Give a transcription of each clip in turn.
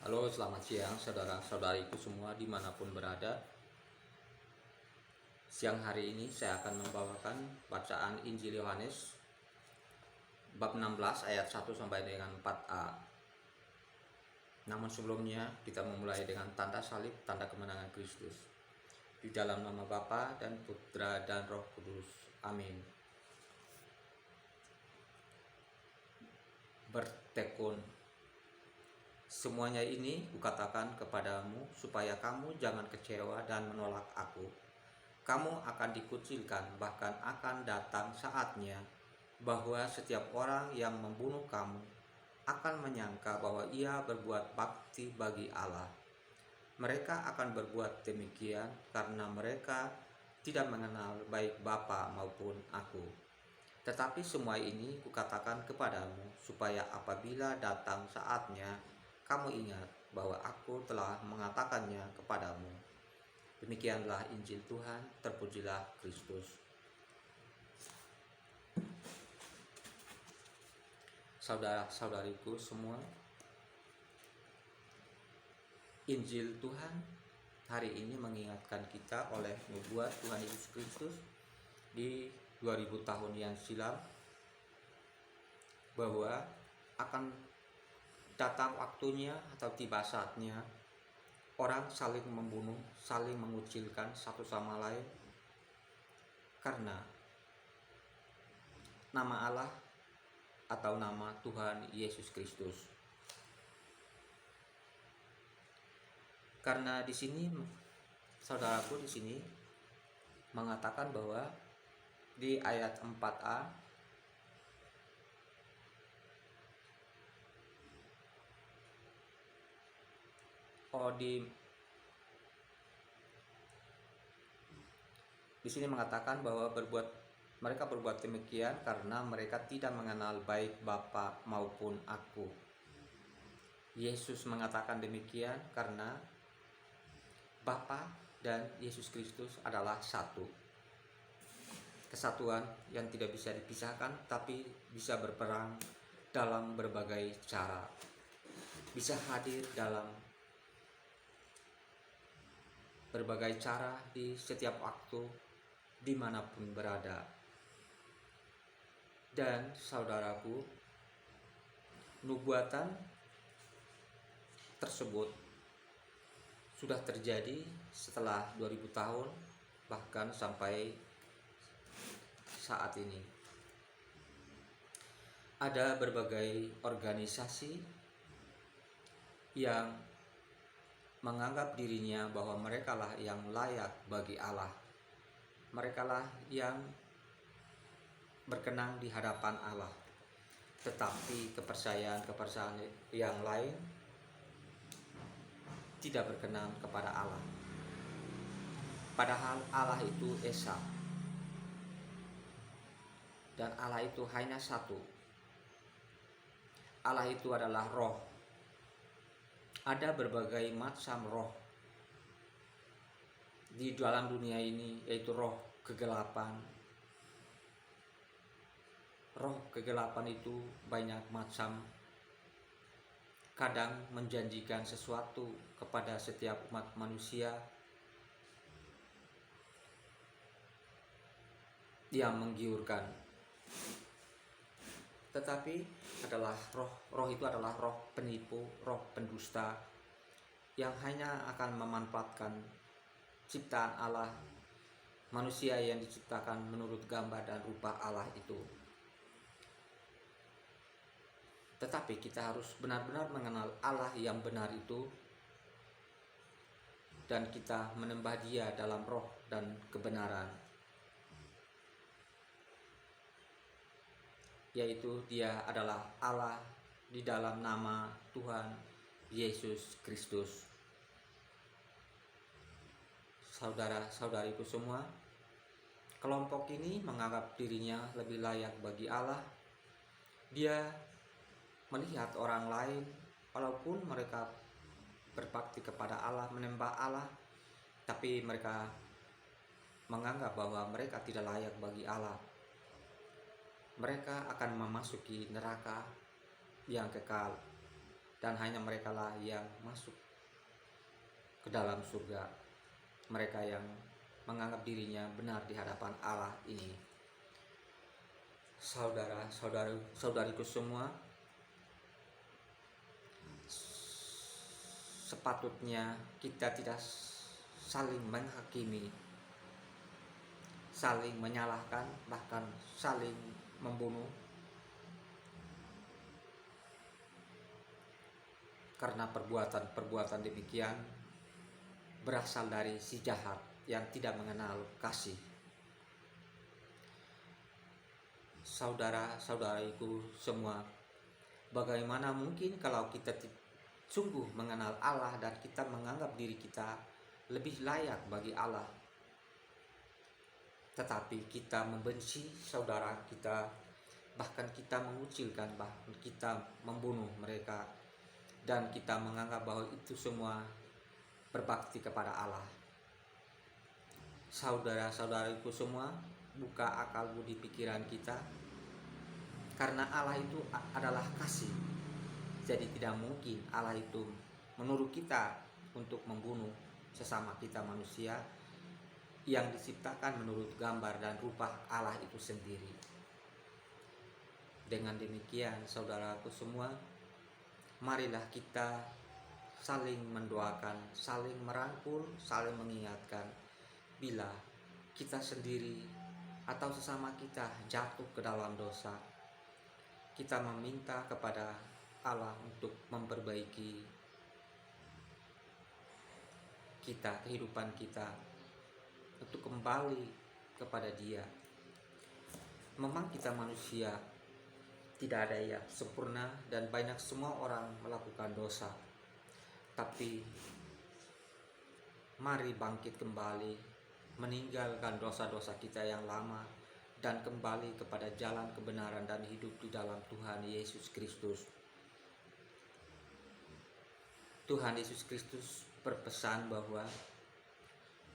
Halo, selamat siang saudara-saudariku semua dimanapun berada. Siang hari ini saya akan membawakan bacaan Injil Yohanes bab 16 ayat 1 sampai dengan 4a. Namun sebelumnya kita memulai dengan tanda salib, tanda kemenangan Kristus. Di dalam nama Bapa dan Putra dan Roh Kudus. Amin. Bertekun. Semuanya ini kukatakan kepadamu supaya kamu jangan kecewa dan menolak aku. Kamu akan dikucilkan, bahkan akan datang saatnya bahwa setiap orang yang membunuh kamu akan menyangka bahwa ia berbuat bakti bagi Allah. Mereka akan berbuat demikian karena mereka tidak mengenal baik Bapa maupun aku. Tetapi semua ini kukatakan kepadamu supaya apabila datang saatnya kamu ingat bahwa aku telah mengatakannya kepadamu. Demikianlah Injil Tuhan, terpujilah Kristus. Saudara-saudariku semua, Injil Tuhan hari ini mengingatkan kita oleh nubuat Tuhan Yesus Kristus di 2000 tahun yang silam bahwa akan datang waktunya atau tiba saatnya orang saling membunuh, saling mengucilkan satu sama lain karena nama Allah atau nama Tuhan Yesus Kristus. Karena di sini saudaraku di sini mengatakan bahwa di ayat 4a di sini mengatakan bahwa mereka berbuat demikian karena mereka tidak mengenal baik Bapa maupun aku. Yesus mengatakan demikian karena Bapa dan Yesus Kristus adalah satu. Kesatuan yang tidak bisa dipisahkan tapi bisa berperang dalam berbagai cara. Bisa hadir dalam berbagai cara di setiap waktu dimanapun berada. Dan saudaraku, nubuatan tersebut sudah terjadi setelah 2000 tahun bahkan sampai saat ini. Ada berbagai organisasi yang menganggap dirinya bahwa merekalah yang layak bagi Allah. Merekalah yang berkenan di hadapan Allah. Tetapi kepercayaan yang lain tidak berkenan kepada Allah. Padahal Allah itu Esa. Dan Allah itu hanya satu. Allah itu adalah roh. Ada berbagai macam roh di dalam dunia ini, yaitu roh kegelapan. Roh kegelapan itu banyak macam. Kadang menjanjikan sesuatu kepada setiap umat manusia yang menggiurkan. Tetapi adalah roh itu adalah roh penipu, roh pendusta yang hanya akan memanfaatkan ciptaan Allah, manusia yang diciptakan menurut gambar dan rupa Allah itu. Tetapi kita harus benar-benar mengenal Allah yang benar itu dan kita menyembah Dia dalam roh dan kebenaran. Yaitu Dia adalah Allah di dalam nama Tuhan Yesus Kristus. Saudara-saudariku semua, kelompok ini menganggap dirinya lebih layak bagi Allah. Dia melihat orang lain, walaupun mereka berbakti kepada Allah, menyembah Allah, tapi mereka menganggap bahwa mereka tidak layak bagi Allah. Mereka akan memasuki neraka yang kekal. dan hanya merekalah yang masuk ke dalam surga, mereka yang menganggap dirinya benar di hadapan Allah ini. Saudariku semua, sepatutnya kita tidak saling menghakimi, saling menyalahkan, bahkan saling membunuh, karena perbuatan demikian berasal dari si jahat yang tidak mengenal kasih. Saudara-saudariku semua, bagaimana mungkin kalau kita sungguh mengenal Allah dan kita menganggap diri kita lebih layak bagi Allah, tetapi kita membenci saudara kita, bahkan kita mengucilkan, bahkan kita membunuh mereka, dan kita menganggap bahwa itu semua berbakti kepada Allah. Saudara-saudariku semua, buka akal budi pikiran kita, karena Allah itu adalah kasih. Jadi tidak mungkin Allah itu menuruh kita untuk membunuh sesama kita manusia yang diciptakan menurut gambar dan rupa Allah itu sendiri. Dengan demikian, saudaraku semua, marilah kita saling mendoakan, saling merangkul, saling mengingatkan bila kita sendiri atau sesama kita jatuh ke dalam dosa. Kita meminta kepada Allah untuk memperbaiki kita, kehidupan kita, untuk kembali kepada Dia. Memang kita manusia, tidak ada yang sempurna dan banyak semua orang melakukan dosa. Tapi mari bangkit kembali, meninggalkan dosa-dosa kita yang lama, dan kembali kepada jalan kebenaran dan hidup di dalam Tuhan Yesus Kristus. Tuhan Yesus Kristus berpesan bahwa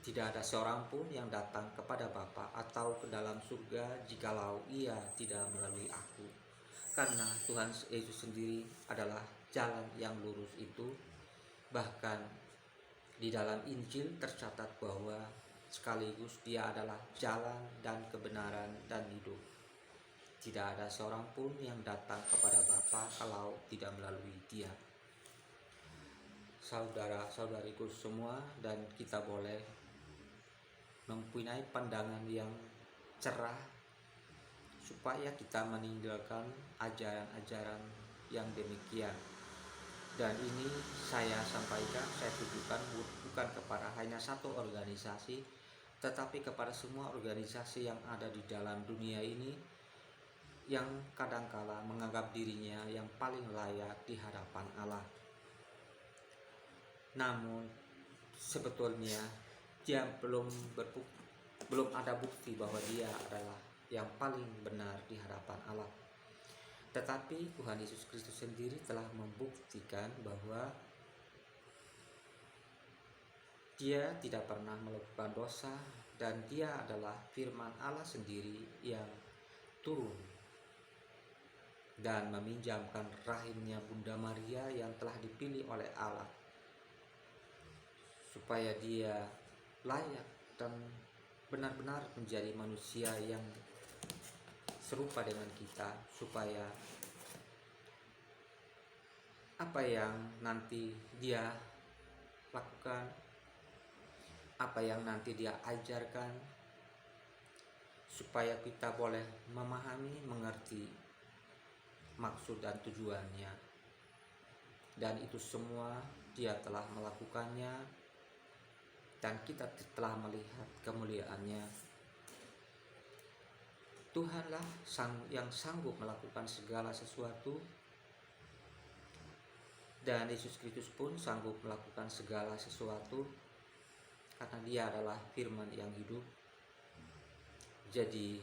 tidak ada seorang pun yang datang kepada Bapa atau ke dalam surga jikalau ia tidak melalui aku. Karena Tuhan Yesus sendiri adalah jalan yang lurus itu. Bahkan di dalam Injil tercatat bahwa sekaligus Dia adalah jalan dan kebenaran dan hidup. Tidak ada seorang pun yang datang kepada Bapa kalau tidak melalui Dia. Saudara-saudariku semua, dan kita boleh mempunyai pandangan yang cerah supaya kita meninggalkan ajaran-ajaran yang demikian. Dan ini saya sampaikan, saya tujukan bukan kepada hanya satu organisasi, tetapi kepada semua organisasi yang ada di dalam dunia ini, yang kadangkala menganggap dirinya yang paling layak di hadapan Allah. Namun sebetulnya dia belum ada bukti bahwa dia adalah yang paling benar di hadapan Allah. Tetapi Tuhan Yesus Kristus sendiri telah membuktikan bahwa Dia tidak pernah melakukan dosa, dan Dia adalah firman Allah sendiri yang turun dan meminjamkan rahimnya Bunda Maria yang telah dipilih oleh Allah, supaya Dia layak dan benar-benar menjadi manusia yang serupa dengan kita, supaya apa yang nanti Dia lakukan, apa yang nanti Dia ajarkan, supaya kita boleh memahami, mengerti maksud dan tujuannya. Dan itu semua Dia telah melakukannya, dan kita telah melihat kemuliaannya. Tuhanlah yang sanggup melakukan segala sesuatu, dan Yesus Kristus pun sanggup melakukan segala sesuatu karena Dia adalah firman yang hidup. Jadi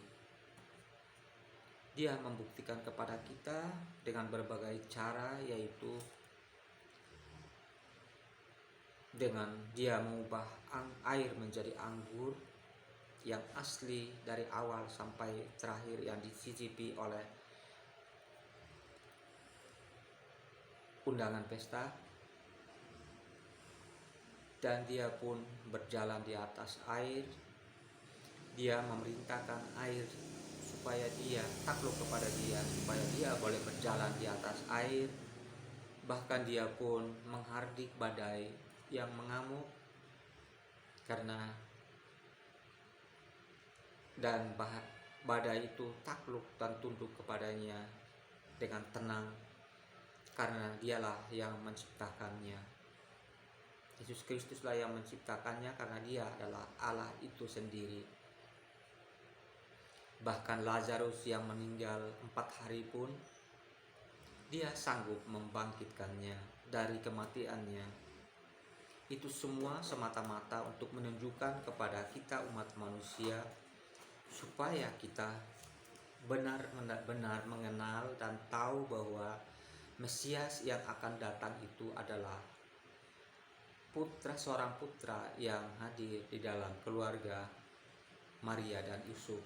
Dia membuktikan kepada kita dengan berbagai cara, yaitu dengan Dia mengubah air menjadi anggur yang asli dari awal sampai terakhir, yang dicicipi oleh undangan pesta, dan dia pun berjalan di atas air. Dia memerintahkan air supaya dia takluk kepada dia, supaya dia boleh berjalan di atas air. Bahkan dia pun menghardik badai yang mengamuk karena badai itu takluk dan tunduk kepadanya dengan tenang karena dialah yang menciptakannya. Yesus Kristuslah yang menciptakannya karena dia adalah Allah itu sendiri. Bahkan Lazarus yang meninggal 4 hari pun dia sanggup membangkitkannya dari kematiannya. Itu semua semata-mata untuk menunjukkan kepada kita umat manusia supaya kita benar-benar mengenal dan tahu bahwa Mesias yang akan datang itu adalah seorang putra yang hadir di dalam keluarga Maria dan Yusuf.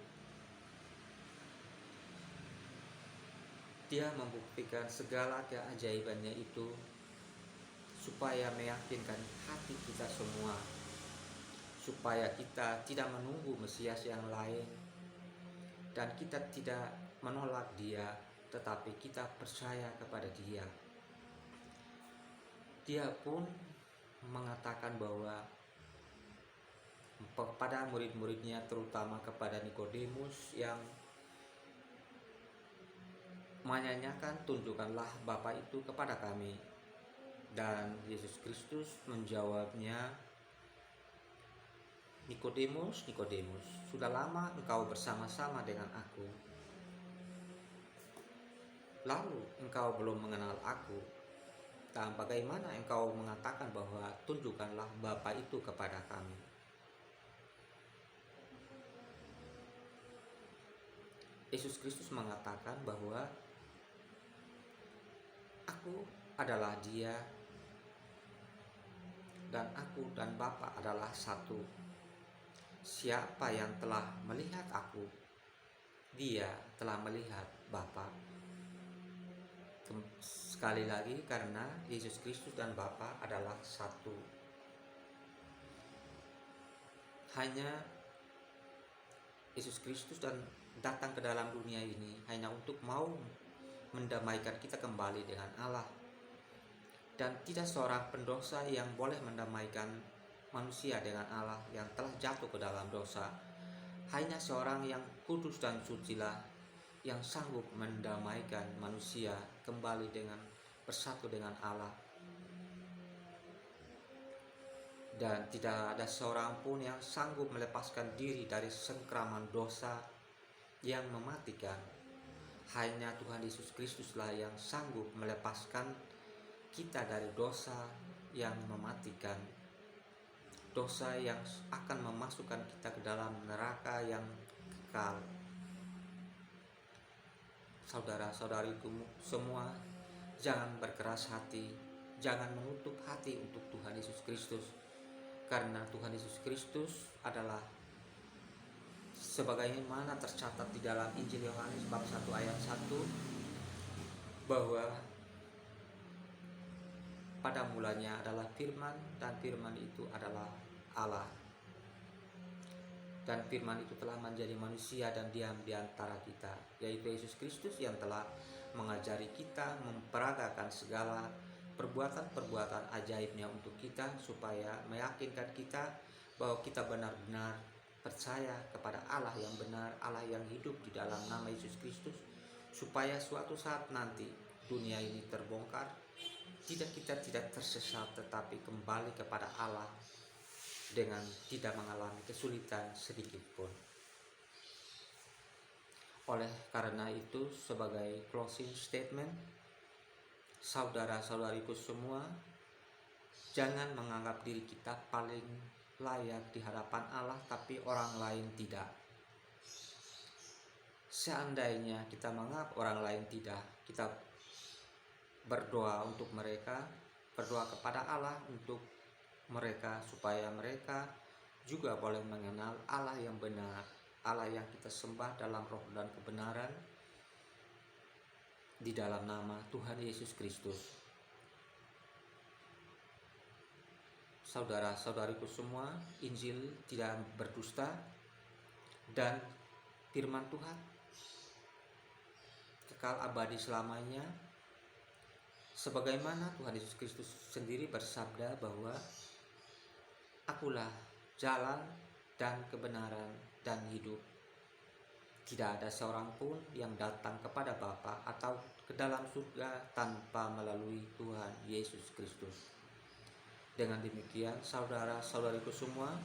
Dia membuktikan segala keajaibannya itu supaya meyakinkan hati kita semua, supaya kita tidak menunggu Mesias yang lain dan kita tidak menolak dia, tetapi kita percaya kepada dia. Dia pun mengatakan bahwa pada murid-muridnya, terutama kepada Nikodemus yang menanyakan, tunjukkanlah Bapa itu kepada kami. Dan Yesus Kristus menjawabnya, Nikodemus, Nikodemus, sudah lama engkau bersama-sama dengan aku, lalu engkau belum mengenal aku, dan bagaimana engkau mengatakan bahwa tunjukkanlah Bapa itu kepada kami? Yesus Kristus mengatakan bahwa aku adalah Dia dan aku dan Bapa adalah satu. Siapa yang telah melihat aku, dia telah melihat Bapa. Sekali lagi, karena Yesus Kristus dan Bapa adalah satu. Hanya Yesus Kristus dan datang ke dalam dunia ini hanya untuk mau mendamaikan kita kembali dengan Allah. Dan tidak seorang pendosa yang boleh mendamaikan manusia dengan Allah yang telah jatuh ke dalam dosa. Hanya seorang yang kudus dan sucilah yang sanggup mendamaikan manusia kembali dengan bersatu dengan Allah. Dan tidak ada seorang pun yang sanggup melepaskan diri dari sengkraman dosa yang mematikan. Hanya Tuhan Yesus Kristuslah yang sanggup melepaskan kita dari dosa yang mematikan, dosa yang akan memasukkan kita ke dalam neraka yang kekal. Saudara-saudariku semua, jangan berkeras hati, jangan menutup hati untuk Tuhan Yesus Kristus, karena Tuhan Yesus Kristus adalah sebagaimana tercatat di dalam Injil Yohanes bab 1 ayat 1, bahwa pada mulanya adalah firman, dan firman itu adalah Allah. Dan firman itu telah menjadi manusia dan diam di antara kita, yaitu Yesus Kristus yang telah mengajari kita, memperagakan segala perbuatan-perbuatan ajaibnya untuk kita, supaya meyakinkan kita bahwa kita benar-benar percaya kepada Allah yang benar, Allah yang hidup di dalam nama Yesus Kristus, supaya suatu saat nanti dunia ini terbongkar, kita tidak tersesat, tetapi kembali kepada Allah dengan tidak mengalami kesulitan sedikit pun. Oleh karena itu, sebagai closing statement, saudara-saudariku semua, jangan menganggap diri kita paling layak di hadapan Allah, tapi orang lain tidak. Seandainya kita menganggap orang lain tidak, kita berdoa untuk mereka, berdoa kepada Allah untuk mereka, supaya mereka juga boleh mengenal Allah yang benar, Allah yang kita sembah dalam roh dan kebenaran, di dalam nama Tuhan Yesus Kristus. Saudara-saudariku semua, Injil tidak berdusta dan firman Tuhan kekal abadi selamanya. Sebagaimana Tuhan Yesus Kristus sendiri bersabda bahwa Akulah jalan dan kebenaran dan hidup. Tidak ada seorang pun yang datang kepada Bapa atau ke dalam surga tanpa melalui Tuhan Yesus Kristus. Dengan demikian, saudara-saudariku semua,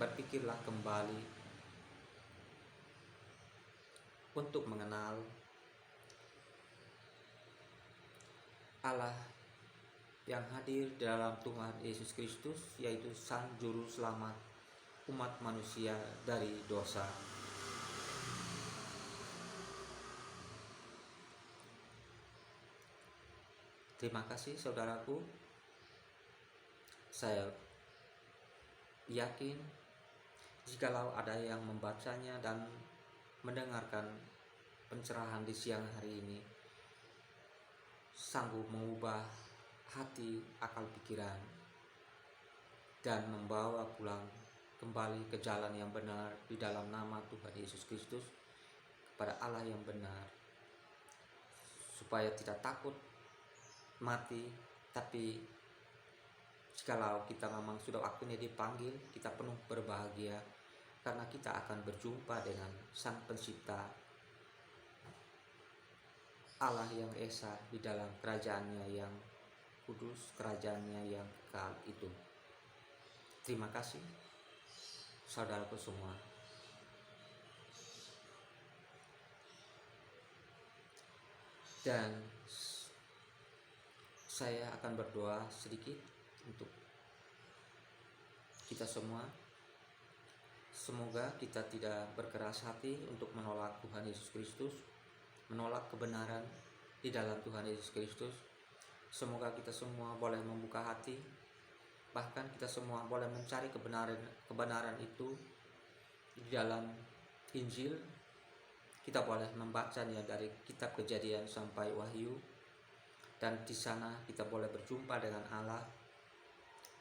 berpikirlah kembali untuk mengenal Allah yang hadir dalam Tuhan Yesus Kristus, yaitu Sang Juru Selamat umat manusia dari dosa. Terima kasih saudaraku. Saya yakin jikalau ada yang membacanya dan mendengarkan pencerahan di siang hari ini, sanggup mengubah hati, akal pikiran, dan membawa pulang kembali ke jalan yang benar di dalam nama Tuhan Yesus Kristus, kepada Allah yang benar, supaya tidak takut mati. Tapi jikalau kita memang sudah waktunya dipanggil, kita penuh berbahagia karena kita akan berjumpa dengan Sang Pencipta, Allah yang esa di dalam kerajaannya yang kudus, kerajaannya yang kekal itu. Terima kasih saudaraku semua. Dan saya akan berdoa sedikit untuk kita semua. Semoga kita tidak berkeras hati untuk menolak Tuhan Yesus Kristus, menolak kebenaran di dalam Tuhan Yesus Kristus. Semoga kita semua boleh membuka hati, bahkan kita semua boleh mencari kebenaran itu di dalam Injil. Kita boleh membacanya dari kitab Kejadian sampai Wahyu, dan di sana kita boleh berjumpa dengan Allah,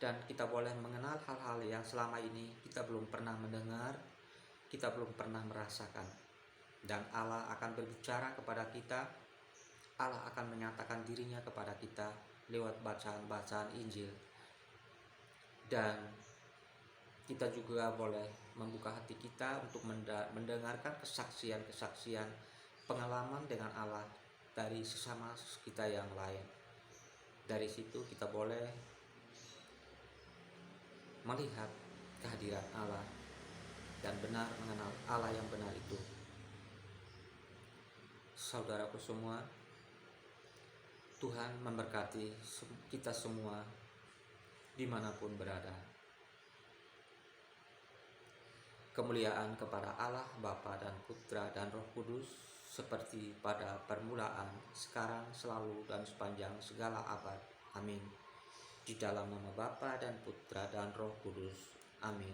dan kita boleh mengenal hal-hal yang selama ini kita belum pernah mendengar, kita belum pernah merasakan. Dan Allah akan berbicara kepada kita, Allah akan menyatakan dirinya kepada kita lewat bacaan-bacaan Injil. Dan kita juga boleh membuka hati kita untuk mendengarkan kesaksian-kesaksian pengalaman dengan Allah dari sesama kita yang lain. Dari situ kita boleh melihat kehadiran Allah dan benar mengenal Allah yang benar itu. Saudaraku semua, Tuhan memberkati kita semua dimanapun berada. Kemuliaan kepada Allah Bapa dan Putra dan Roh Kudus, seperti pada permulaan, sekarang, selalu, dan sepanjang segala abad. Amin. Di dalam nama Bapa dan Putra dan Roh Kudus. Amin.